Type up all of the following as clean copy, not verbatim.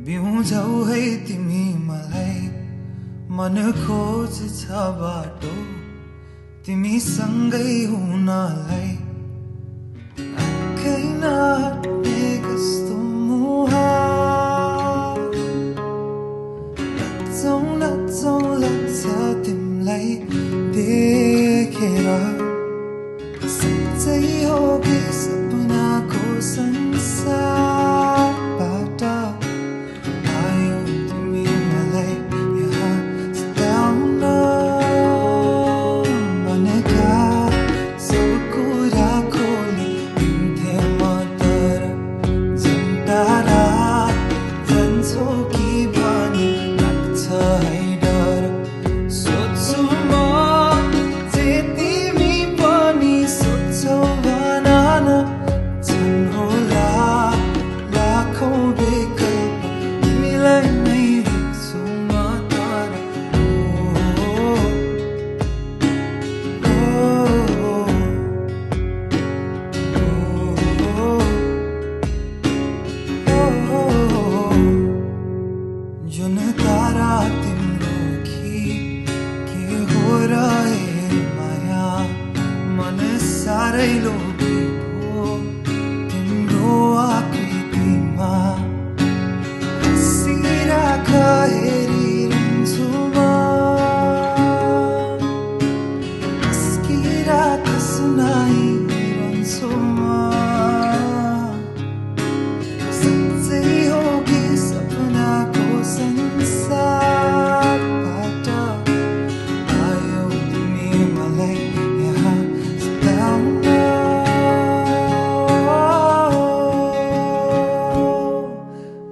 बिउँझौ है तिमी मलाई मन खोज छ बाटो तिमीसँगै हुनलाई आँखै नहट्ने कस्तो मुहार लच्छौ लच्छौ लाग्छ तिमीलाई देखेर सच्चै हो कि सपनाको संसारबाट आयो तिमी मलाई यहाँ सताउन भनेका सब कुरा खोलिदिन्थे म तर झन् टाढा जान्छौ कि भनी लाग्छ है डर सोच्छु म जे तिमी पनि सोच्छौ भन न छन् होला लाखौं विकल्प तिमीलाई नै देख्छु म तर जुन तारा तिम्रो कि के हो र ए माया मन साह्रै लोभी भो तिम्रो आकृतिमा हँसिराख हेरिरहन्छु म अस्किराख सुनाइरहन्छु म सच्चै हो कि सपनाको संसारबाट आयो तिमी मलाई यहाँ सताउन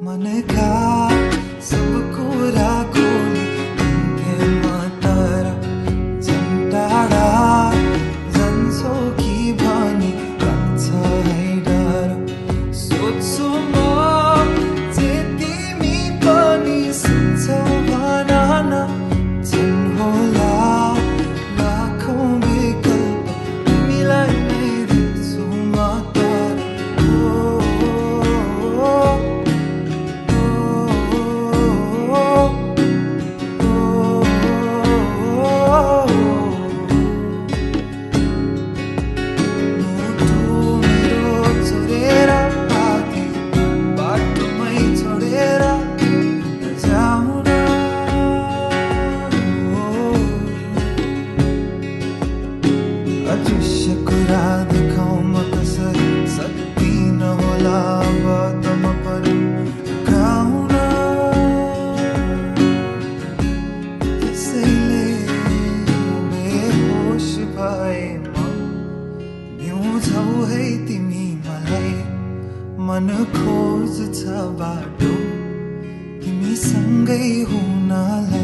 मनका सब कुरा खोलिदिन्थे म तर झन् टाढा जान्छौ कि भनी लाग्छ है डर सोच्छु म जे तिमी पनि सोच्छौ भन न छन् होला लाखौं विकल्प तिमीलाई नै देख्छु म तर मुटु मेरो छोडेर आगे बाटोमै छोडेर जाउन अदृश्य कुरा देखाउँ म कसरी सक्दिन होला अब त म पनि गाउन त्यसैले बेहोस भए म बिउँझौ है तिमी मलाई मन खोज छ बाटो तिमीसँगै हुनलाई